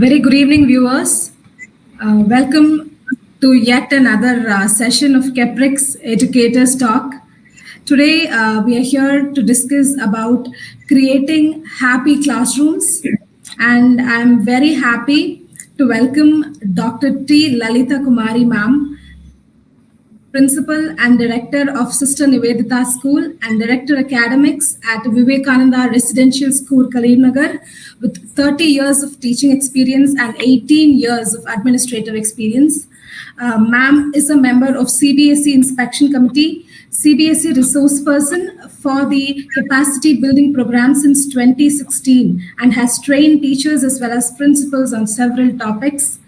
very good evening, viewers. Welcome to yet another session of Keprik's Educators Talk. Today, we are here to discuss about creating happy classrooms, and I'm very happy to welcome Dr.T. Lalitha Kumari, ma'am, Principal and Director of Sister Nivedita School and Director Academics at Vivekananda Residential School, Karimnagar, with 30 years of teaching experience and 18 years of administrative experience. Ma'am is a member of CBSE Inspection Committee, CBSE Resource Person for the Capacity Building Program since 2016 and has trained teachers as well as principals on several topics.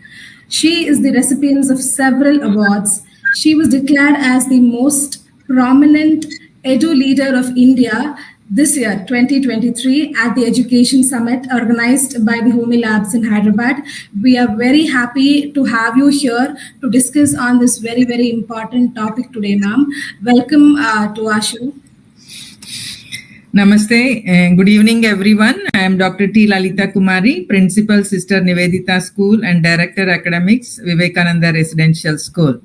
She is the recipient of several awards. She was declared as the most prominent edu leader of India this year, 2023, at the Education Summit organized by the Homi Labs in Hyderabad. We are very happy to have you here to discuss on this very, very important topic today, ma'am. Welcome to our show. Namaste and good evening, everyone. I am Dr.T. Lalitha Kumari, Principal, Sister Nivedita School and Director Academics, Vivekananda Residential School.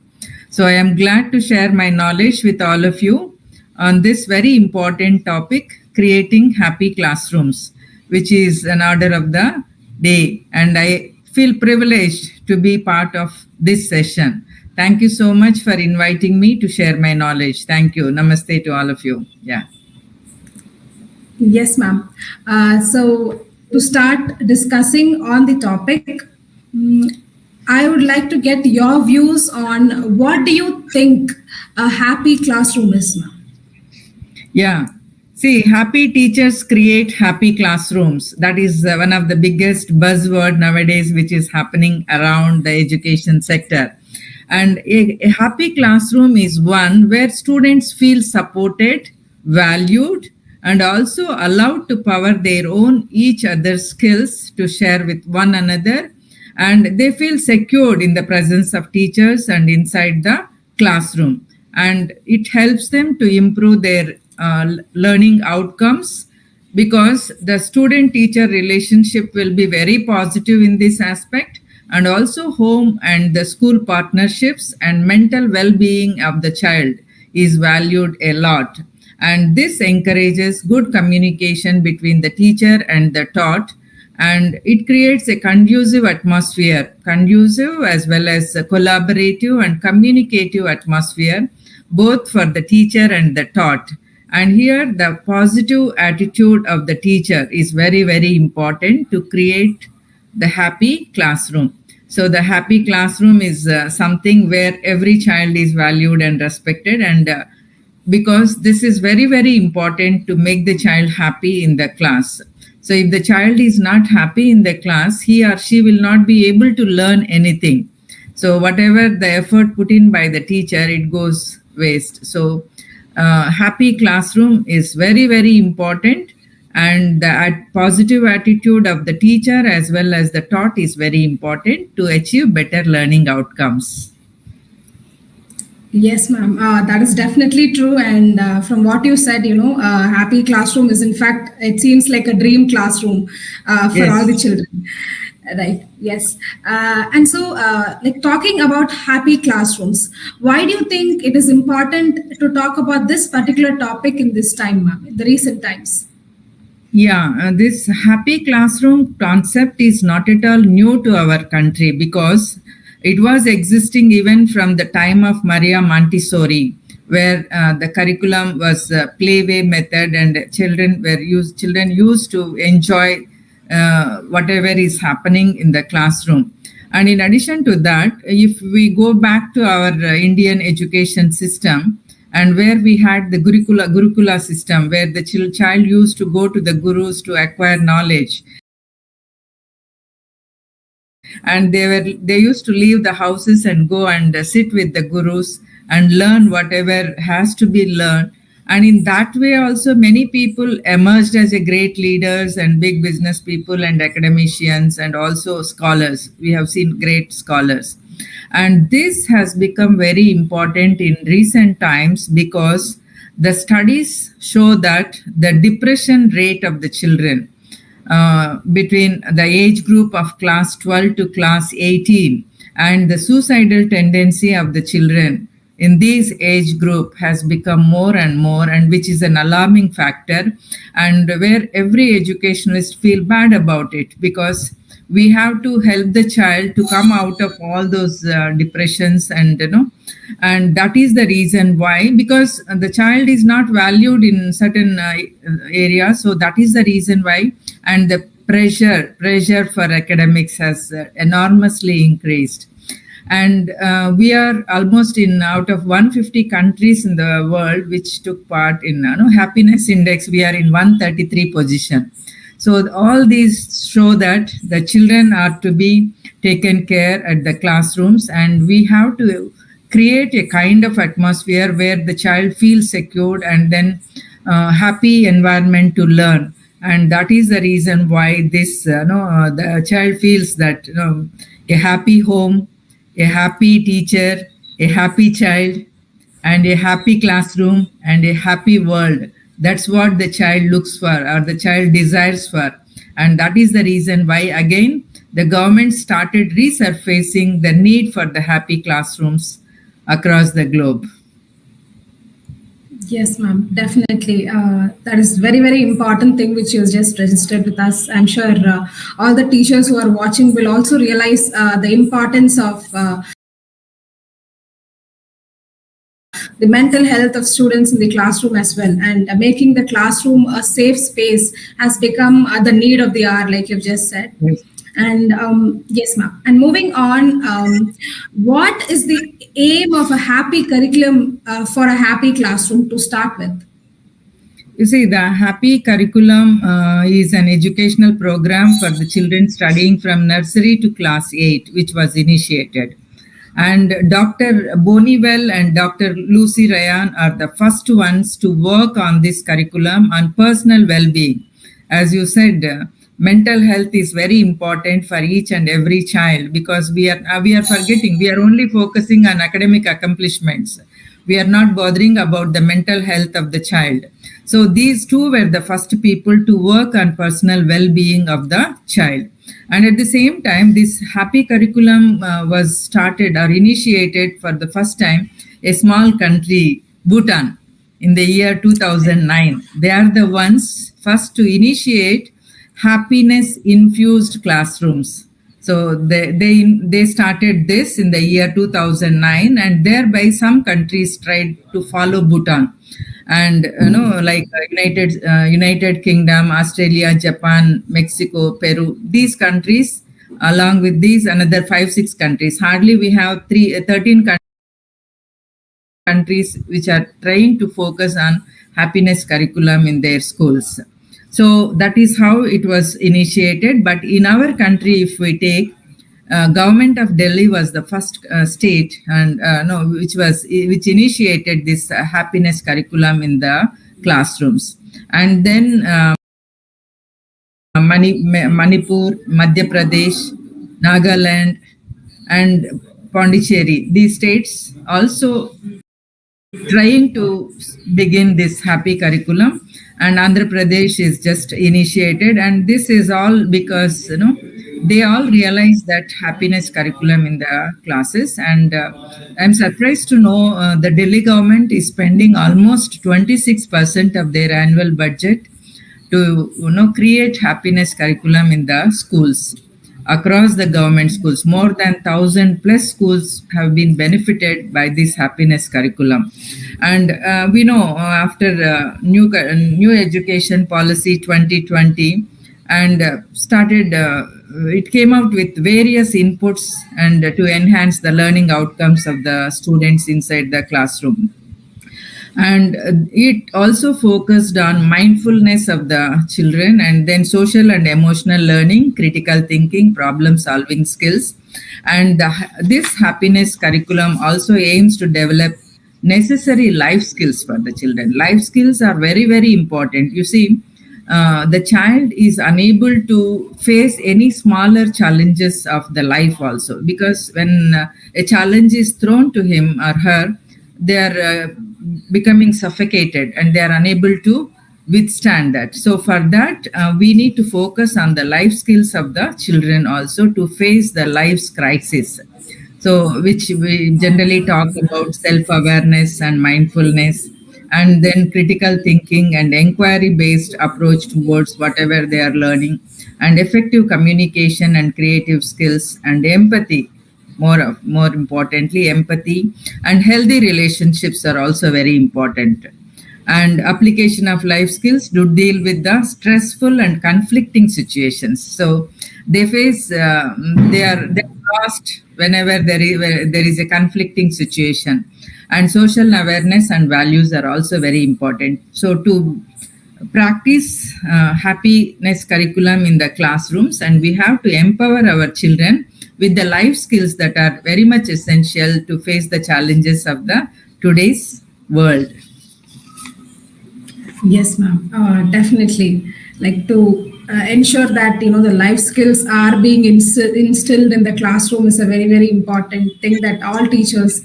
So I am glad to share my knowledge with all of you on this very important topic, creating happy classrooms, which is an order of the day. And I feel privileged to be part of this session. Thank you so much for inviting me to share my knowledge. Thank you. Namaste to all of you. Yeah. Yes, ma'am. So to start discussing on the topic, I would like to get your views on what do you think a happy classroom is, ma'am? Yeah. See, happy teachers create happy classrooms. That is one of the biggest buzzword nowadays, which is happening around the education sector. And a happy classroom is one where students feel supported, valued, and also allowed to power their own each other's skills to share with one another. And they feel secured in the presence of teachers and inside the classroom. And it helps them to improve their learning outcomes because the student-teacher relationship will be very positive in this aspect, and also home and the school partnerships and mental well-being of the child is valued a lot. And this encourages good communication between the teacher and the taught, and it creates a conducive atmosphere, conducive as well as a collaborative and communicative atmosphere, both for the teacher and the taught. And here the positive attitude of the teacher is very, very important to create the happy classroom. So the happy classroom is something where every child is valued and respected, and because this is very, very important to make the child happy in the class. So if the child is not happy in the class, he or she will not be able to learn anything. So whatever the effort put in by the teacher, it goes waste. So happy classroom is very, very important, and the positive attitude of the teacher as well as the taught is very important to achieve better learning outcomes. Yes, ma'am. That is definitely true. And from what you said, happy classroom is, in fact, it seems like a dream classroom for Yes. all the children. Right. Yes. And so, like talking about happy classrooms, why do you think it is important to talk about this particular topic in this time, ma'am, in the recent times? Yeah, this happy classroom concept is not at all new to our country because it was existing even from the time of Maria Montessori, where the curriculum was playway method, and children used to enjoy whatever is happening in the classroom. And in addition to that, if we go back to our Indian education system, and where we had the Gurukula system, where the child used to go to the gurus to acquire knowledge. And they used to leave the houses and go and sit with the gurus and learn whatever has to be learned. And in that way also many people emerged as a great leaders and big business people and academicians and also scholars. We have seen great scholars. And this has become very important in recent times because the studies show that the depression rate of the children between the age group of class 12 to class 18, and the suicidal tendency of the children in this age group has become more and more, and which is an alarming factor, and where every educationalist feel bad about it, because we have to help the child to come out of all those depressions, and and that is the reason why, because the child is not valued in certain areas, so that is the reason why. And the pressure for academics has enormously increased. And we are almost in out of 150 countries in the world which took part in happiness index, we are in 133 position. So all these show that the children are to be taken care at the classrooms, and we have to create a kind of atmosphere where the child feels secured, and then happy environment to learn. And that is the reason why this the child feels that a happy home, a happy teacher, a happy child, and a happy classroom, and a happy world. That's what the child looks for, or the child desires for. And that is the reason why, again, the government started resurfacing the need for the happy classrooms across the globe. Yes, ma'am, definitely. That is very, very important thing which you just registered with us. I'm sure all the teachers who are watching will also realize the importance of the mental health of students in the classroom as well. And making the classroom a safe space has become the need of the hour, like you've just said. Yes. And yes, ma'am. And moving on, what is the aim of a happy curriculum for a happy classroom to start with? You see, the Happy Curriculum is an educational program for the children studying from nursery to class 8, which was initiated. And Dr. Bonivell and Dr. Lucy Ryan are the first ones to work on this curriculum on personal well-being. As you said, mental health is very important for each and every child, because we are forgetting, we are only focusing on academic accomplishments. We are not bothering about the mental health of the child. So these two were the first people to work on personal well-being of the child. And at the same time, this happy curriculum was started or initiated for the first time a small country, Bhutan, in the year 2009. They are the ones first to initiate happiness infused classrooms. So they started this in the year 2009, and thereby some countries tried to follow Bhutan. And like United Kingdom, Australia, Japan, Mexico, Peru, these countries, along with these another 5-6 countries, hardly we have 13 countries which are trying to focus on happiness curriculum in their schools. So that is how it was initiated. But in our country, if we take, government of Delhi was the first state, and no, which initiated this happiness curriculum in the classrooms. And then Manipur, Madhya Pradesh, Nagaland, and Pondicherry, these states also trying to begin this happy curriculum, and Andhra Pradesh is just initiated. And this is all because they all realize that happiness curriculum in the classes. And I'm surprised to know the Delhi government is spending almost 26% of their annual budget to create happiness curriculum in the schools across the government schools. More than 1,000 plus schools have been benefited by this happiness curriculum. And we know after new education policy 2020, and started it came out with various inputs and to enhance the learning outcomes of the students inside the classroom. And it also focused on mindfulness of the children, and then social and emotional learning, critical thinking, problem solving skills. And this happiness curriculum also aims to develop necessary life skills for the children. Life skills are very, very important. You see, the child is unable to face any smaller challenges of the life also, because when a challenge is thrown to him or her, they are becoming suffocated, and they are unable to withstand that. So for that, we need to focus on the life skills of the children also to face the life's crisis. So which we generally talk about self-awareness and mindfulness, and then critical thinking and inquiry-based approach towards whatever they are learning, and effective communication and creative skills and empathy. More importantly, empathy and healthy relationships are also very important. And application of life skills to deal with the stressful and conflicting situations. So they face they're lost whenever there is a conflicting situation. And social awareness and values are also very important. So to practice happiness curriculum in the classrooms, and we have to empower our children with the life skills that are very much essential to face the challenges of the today's world. Yes, ma'am. Definitely. Like to ensure that the life skills are being instilled in the classroom is a very very important thing that all teachers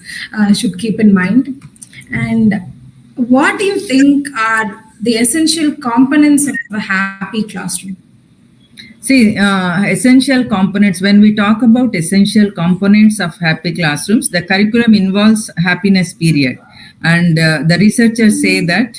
should keep in mind. And what do you think are the essential components of a happy classroom? See, essential components, when we talk about essential components of happy classrooms, the curriculum involves happiness period. And the researchers say that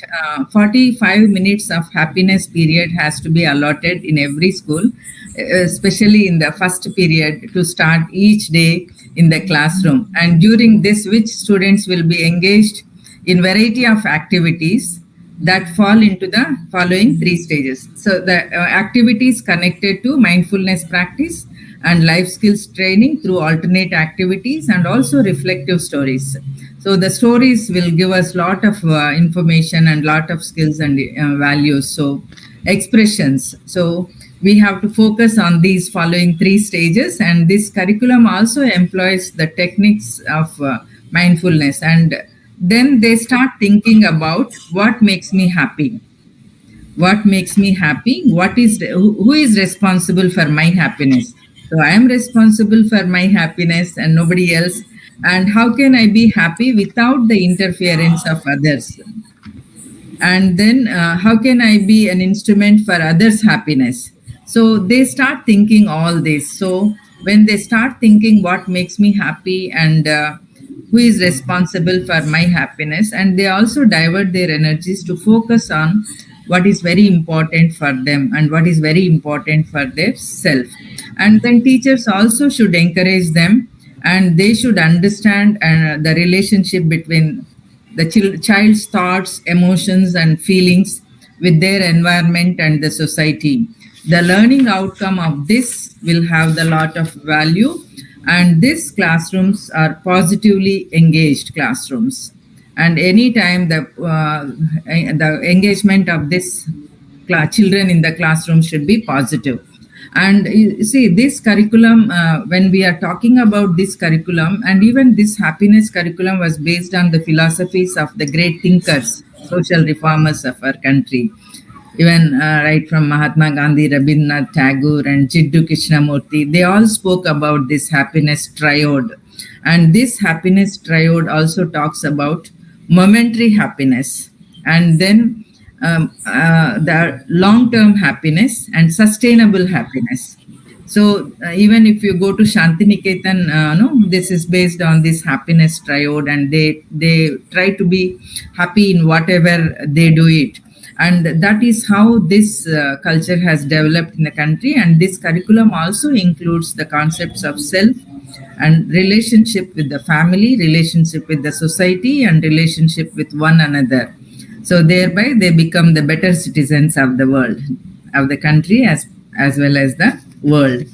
45 minutes of happiness period has to be allotted in every school, especially in the first period to start each day in the classroom. And during this, which students will be engaged in variety of activities that fall into the following three stages. So the activities connected to mindfulness practice and life skills training through alternate activities and also reflective stories. So the stories will give us lot of information and lot of skills and values. So expressions. So we have to focus on these following three stages, and this curriculum also employs the techniques of mindfulness. And then they start thinking about what makes me happy, what makes me happy, who is responsible for my happiness. So I am responsible for my happiness and nobody else. And how can I be happy without the interference of others? And then how can I be an instrument for others happiness? So they start thinking all this. So when they start thinking what makes me happy, and who is responsible for my happiness, and they also divert their energies to focus on what is very important for them and what is very important for their self. And then teachers also should encourage them, and they should understand the relationship between the child's thoughts, emotions, and feelings with their environment and the society. The learning outcome of this will have the lot of value, and these classrooms are positively engaged classrooms. And anytime the engagement of this children in the classroom should be positive. And you see, this curriculum, when we are talking about this curriculum, and even this happiness curriculum was based on the philosophies of the great thinkers, social reformers of our country. Even right from Mahatma Gandhi, Rabindranath Tagore, and Jiddu Krishnamurti, they all spoke about this happiness triode. And this happiness triode also talks about momentary happiness, and then the long-term happiness and sustainable happiness. So even if you go to Shantiniketan, no, this is based on this happiness triode, and they try to be happy in whatever they do it. And that is how this culture has developed in the country. And this curriculum also includes the concepts of self and relationship with the family, relationship with the society, and relationship with one another. So thereby they become the better citizens of the world, of the country, as well as the world.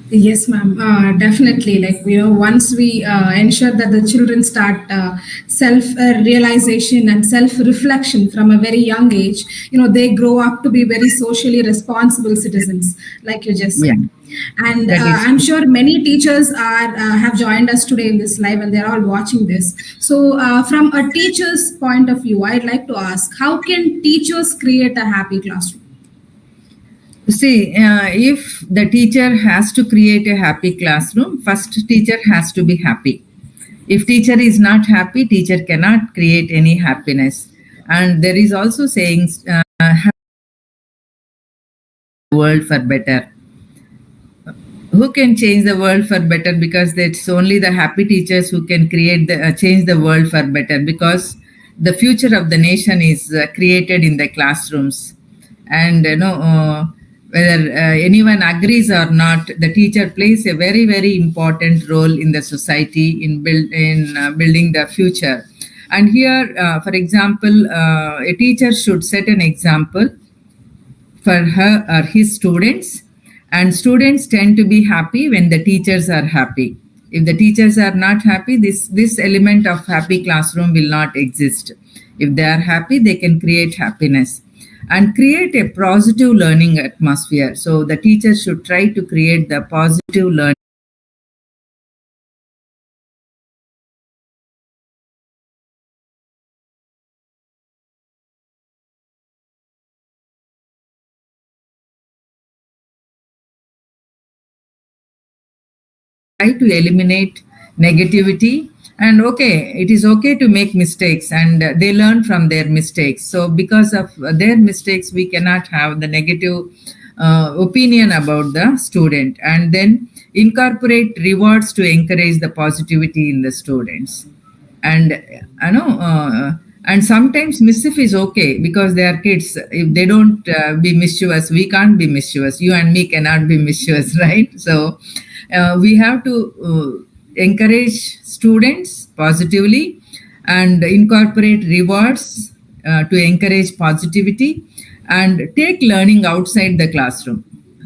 Yes, ma'am. Definitely. Like, once we ensure that the children start self realization and self reflection from a very young age, they grow up to be very socially responsible citizens, like you just Yeah, said. And that is I'm sure many teachers are have joined us today in this live, and they're all watching this. So, from a teacher's point of view, I'd like to ask, how can teachers create a happy classroom? See, if the teacher has to create a happy classroom, first teacher has to be happy. If teacher is not happy, teacher cannot create any happiness. And there is also sayings, world for better. Who can change the world for better? Because it's only the happy teachers who can create the change the world for better, because the future of the nation is created in the classrooms. And whether anyone agrees or not, the teacher plays a very very important role in the society in building the future. And here, for example, a teacher should set an example for her or his students, and students tend to be happy when the teachers are happy. If the teachers are not happy, this element of happy classroom will not exist. If they are happy, they can create happiness and create a positive learning atmosphere. So the teacher should try to create the positive learning, try to eliminate negativity. And okay, it is okay to make mistakes, and they learn from their mistakes. So because of their mistakes, we cannot have the negative opinion about the student. And then incorporate rewards to encourage the positivity in the students. And and sometimes mischief is okay, because they are kids. If they don't be mischievous, we can't be mischievous. You and me cannot be mischievous, right? So we have to encourage students positively and incorporate rewards to encourage positivity, and take learning outside the classroom.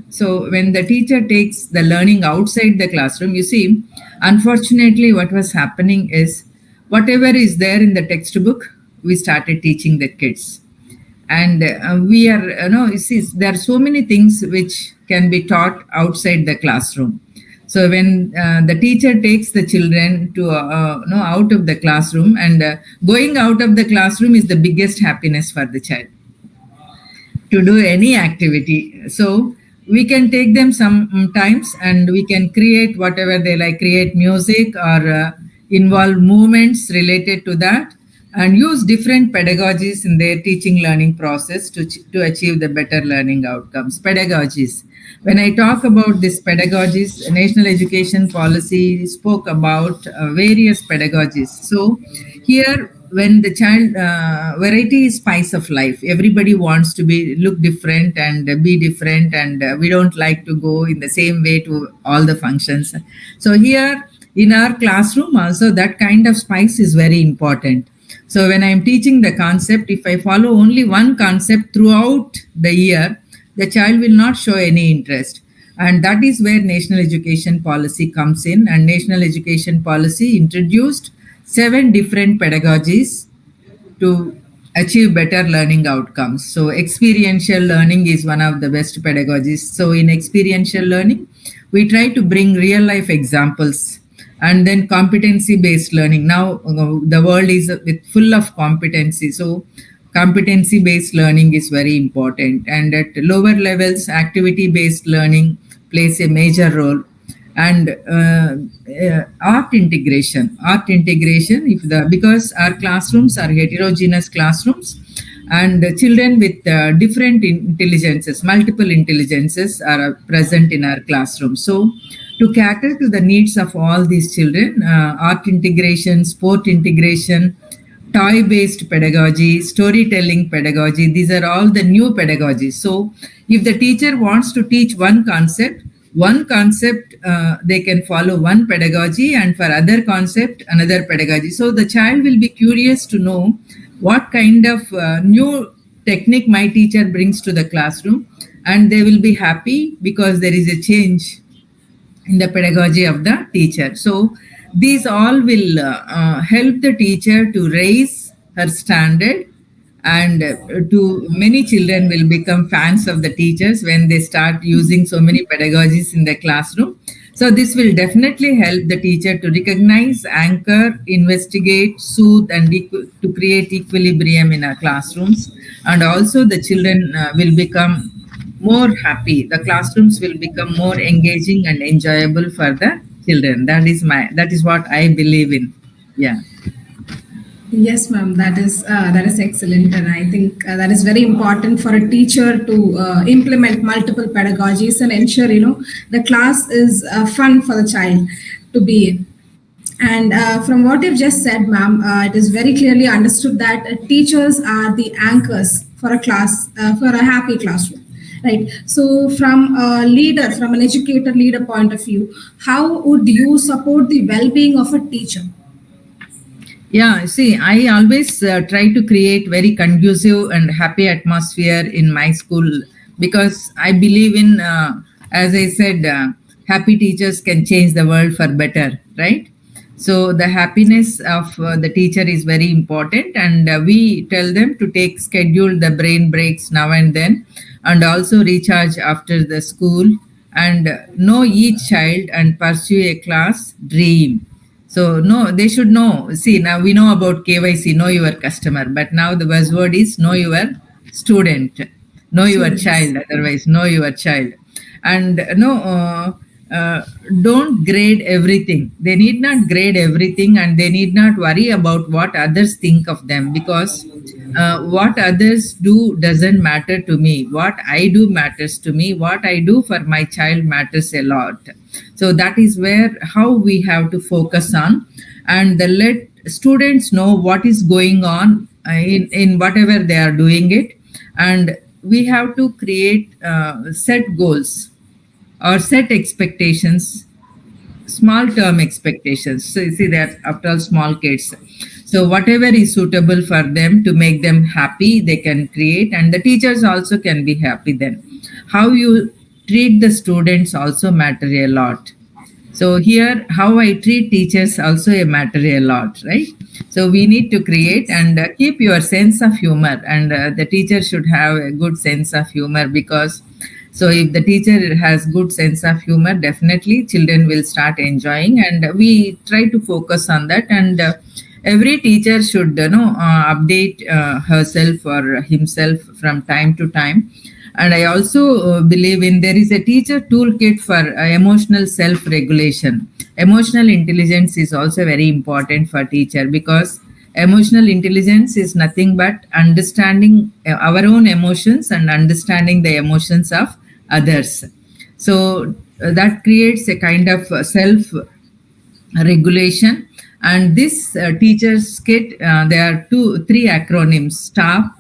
So when the teacher takes the learning outside the classroom, you see, unfortunately, what was happening is whatever is there in the textbook, we started teaching the kids. And we are, you see, there are so many things which can be taught outside the classroom. So when the teacher takes the children to out of the classroom, and going out of the classroom is the biggest happiness for the child, to do any activity. So we can take them sometimes, and we can create whatever they like, create music or involve movements related to that, and use different pedagogies in their teaching learning process to achieve the better learning outcomes. Pedagogies. When I talk about this pedagogies, National Education Policy spoke about various pedagogies. So here, when the child, variety is spice of life. Everybody wants to be look different and be different, and we don't like to go in the same way to all the functions. So here in our classroom also, that kind of spice is very important. So when I am teaching the concept, if I follow only one concept throughout the year, the child will not show any interest. And that is where national education policy comes in. And national education policy introduced 7 different pedagogies to achieve better learning outcomes. So experiential learning is one of the best pedagogies. So in experiential learning, we try to bring real life examples. And then competency based learning. Now the world is with full of competency. So competency based learning is very important. And at lower levels, activity based learning plays a major role. And art integration, if the because our classrooms are heterogeneous classrooms, and the children with different intelligences, multiple intelligences are present in our classroom. So to cater to the needs of all these children, art integration, sport integration, toy based pedagogy, storytelling pedagogy, these are all the new pedagogies. So if the teacher wants to teach one concept, they can follow one pedagogy, and for other concept, another pedagogy. So the child will be curious to know what kind of new technique my teacher brings to the classroom, and they will be happy because there is a change in the pedagogy of the teacher. So these all will help the teacher to raise her standard, and to many children will become fans of the teachers when they start using so many pedagogies in the classroom. So this will definitely help the teacher to recognize, anchor, investigate, soothe, and to create equilibrium in our classrooms. And also the children will become more happy. The classrooms will become more engaging and enjoyable for the children. That is what I believe in. Yeah. Yes, ma'am. That is excellent, and I think that is very important for a teacher to implement multiple pedagogies and ensure the class is fun for the child to be in. And from what you've just said, ma'am, it is very clearly understood that teachers are the anchors for a class, for a happy classroom. Right. So, from a leader, from an educator leader point of view, how would you support the well being of a teacher? Yeah, see, I always try to create very conducive and happy atmosphere in my school because I believe in, as I said, happy teachers can change the world for better, right? So the happiness of the teacher is very important, and we tell them to take schedule the brain breaks now and then, and also recharge after the school, and know each child and pursue a class dream. So no, they should know. See, now we know about KYC, know your customer, but now the buzzword is know your student, know your Students. child. Otherwise, know your child, and no, don't grade everything. They need not grade everything, and they need not worry about what others think of them because what others do doesn't matter to me. What I do matters to me. What I do for my child matters a lot. So that is where how we have to focus on, and let students know what is going on in whatever they are doing it, and we have to create set goals or set expectations, small term expectations. So you see that after all small kids. So whatever is suitable for them to make them happy, they can create, and the teachers also can be happy then. How you treat the students also matter a lot. So here, how I treat teachers also a matter a lot, right? So we need to create and keep your sense of humor, and the teacher should have a good sense of humor because so if the teacher has good sense of humor, definitely children will start enjoying, and we try to focus on that. And every teacher should update herself or himself from time to time. And I also believe in there is a teacher toolkit for emotional self regulation. Emotional intelligence is also very important for teacher because emotional intelligence is nothing but understanding our own emotions and understanding the emotions of others. So that creates a kind of self regulation. And this teacher's kit, there are three acronyms: stop,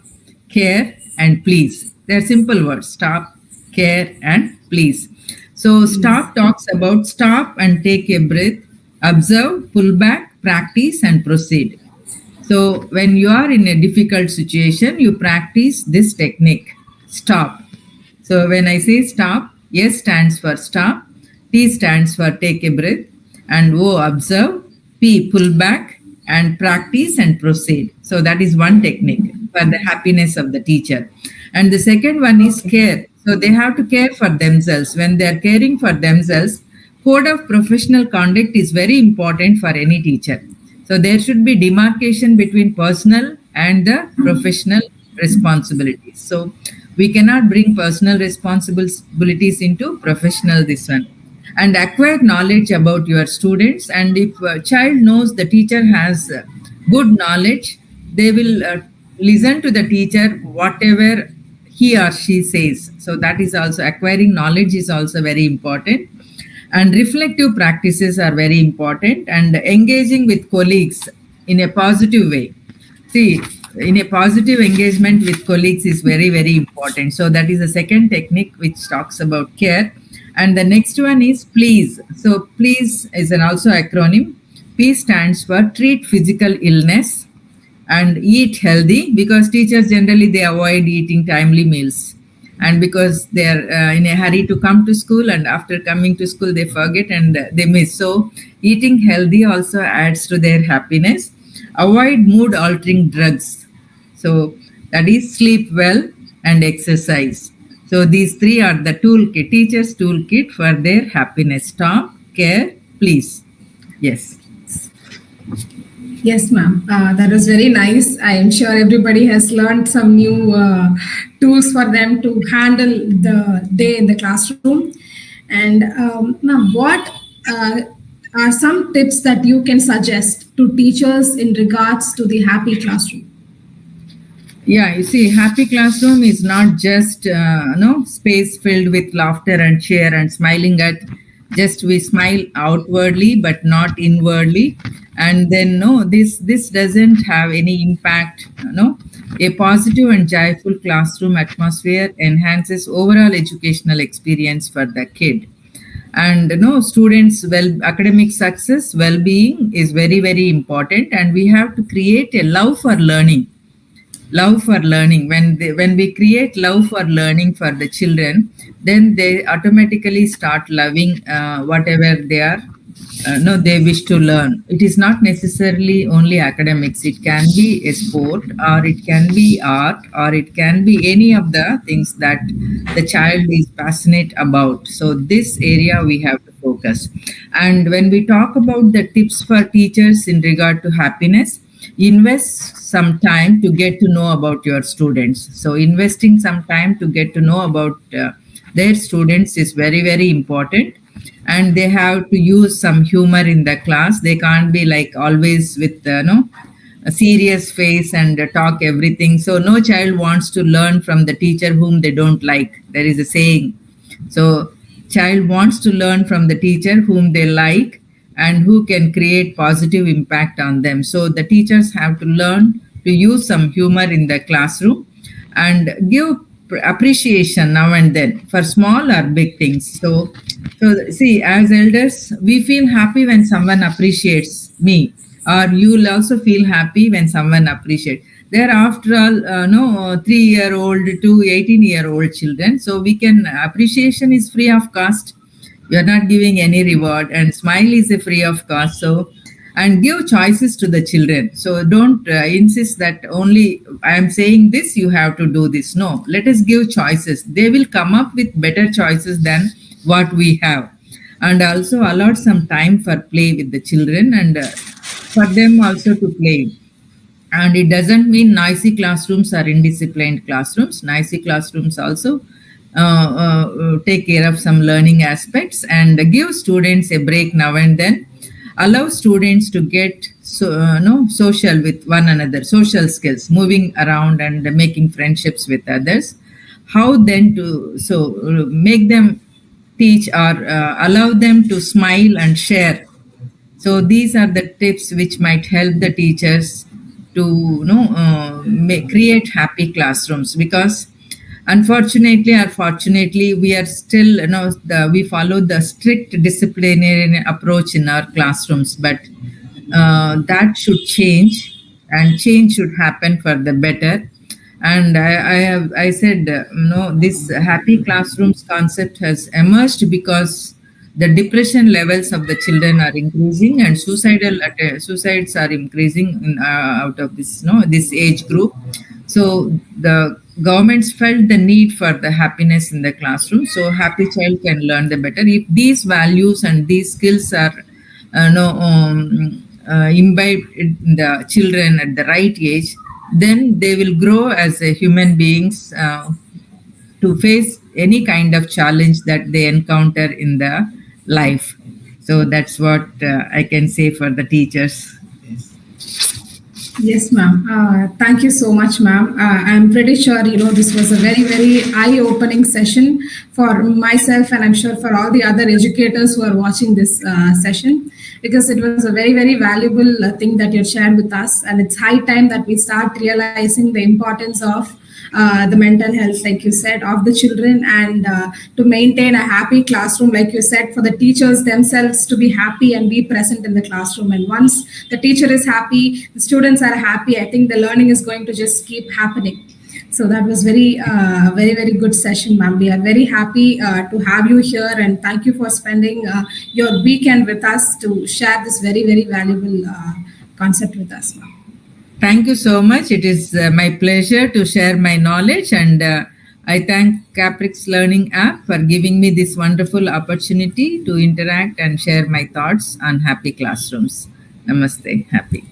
care, and please. They're simple words: stop, care, and please. So Please. stop talks about stop and take a breath, observe, pull back, practice, and proceed. So when you are in a difficult situation, you practice this technique: stop. So when I say stop, S stands for stop, T stands for take a breath, and O observe, P pull back, and practice and proceed. So that is one technique for the happiness of the teacher. And the second one is Okay. care. So they have to care for themselves. When they are caring for themselves, code of professional conduct is very important for any teacher. So there should be demarcation between personal and the professional responsibilities. So we cannot bring personal responsibilities into professional this one. And acquire knowledge about your students. And if a child knows the teacher has good knowledge, they will listen to the teacher whatever he or she says. So that is also acquiring knowledge is also very important. And reflective practices are very important, and engaging with colleagues in a positive way. See, in a positive engagement with colleagues is very, very important. So that is the second technique which talks about care. And the next one is please. So please is an also acronym. P stands for treat physical illness and eat healthy, because teachers generally they avoid eating timely meals, and because they are in a hurry to come to school, and after coming to school they forget and they miss. So eating healthy also adds to their happiness. Avoid mood altering drugs. So that is sleep well and exercise. So these three are the toolkit, teachers toolkit for their happiness: stop, care, please. Yes. Yes, ma'am. That was very nice. I am sure everybody has learned some new tools for them to handle the day in the classroom. And ma'am, what are some tips that you can suggest to teachers in regards to the happy classroom? Yeah, you see, happy classroom is not just no space filled with laughter and cheer and smiling at. Just we smile outwardly but not inwardly, and then no, this doesn't have any impact. No, a positive and joyful classroom atmosphere enhances overall educational experience for the kid. And no, students well academic success well-being is very important, and we have to create a love for learning. When we create love for learning for the children, then they automatically start loving whatever they are no they wish to learn. It is not necessarily only academics. It can be a sport, or it can be art, or it can be any of the things that the child is passionate about. So this area we have to focus. And when we talk about the tips for teachers in regard to happiness, invest some time to get to know about your students. So investing some time to get to know about their students is very important. And they have to use some humor in the class. They can't be like always with no a serious face and talk everything. So no child wants to learn from the teacher whom they don't like. There is a saying. So child wants to learn from the teacher whom they like and who can create positive impact on them. So the teachers have to learn to use some humor in the classroom and give appreciation now and then for small or big things. So see, as elders, we feel happy when someone appreciates me, or you will also feel happy when someone appreciates. They're after all, no, 3-year-old to 18-year-old children. So we can appreciation is free of cost. You're not giving any reward, and smile is a free of cost. So and give choices to the children. So don't insist that only I am saying this, you have to do this. No, let us give choices. They will come up with better choices than what we have. And also allot some time for play with the children, and for them also to play. And it doesn't mean noisy classrooms or indisciplined classrooms. Noisy classrooms also take care of some learning aspects, and give students a break now and then. Allow students to get no social with one another, social skills, moving around and making friendships with others. How then to make them teach, or allow them to smile and share. So these are the tips which might help the teachers to create happy classrooms. Because unfortunately or fortunately, we are still we follow the strict disciplinary approach in our classrooms, but that should change, and change should happen for the better. And I said, this happy classrooms concept has emerged because the depression levels of the children are increasing, and suicides are increasing out of this this age group. So the governments felt the need for the happiness in the classroom, so happy child can learn the better. If these values and these skills are imbibed in the children at the right age, then they will grow as a human beings to face any kind of challenge that they encounter in the life. So that's what I can say for the teachers. Yes, ma'am. Thank you so much, ma'am. I'm pretty sure this was a very eye-opening session for myself, and I'm sure for all the other educators who are watching this session, because it was a very valuable thing that you shared with us, and it's high time that we start realizing the importance of the mental health, like you said, of the children, and to maintain a happy classroom, like you said, for the teachers themselves to be happy and be present in the classroom. And once the teacher is happy, the students are happy, I think the learning is going to just keep happening. So that was very good session, ma'am. We are very happy to have you here, and thank you for spending your weekend with us to share this very valuable concept with us, ma'am. Thank you so much. It is my pleasure to share my knowledge, and I thank Caprix Learning app for giving me this wonderful opportunity to interact and share my thoughts on happy classrooms. Namaste. Happy.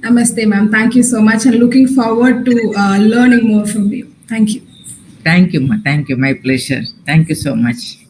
Namaste, ma'am. Thank you so much, and looking forward to learning more from you. Thank you. Thank you. Thank you. My pleasure. Thank you so much.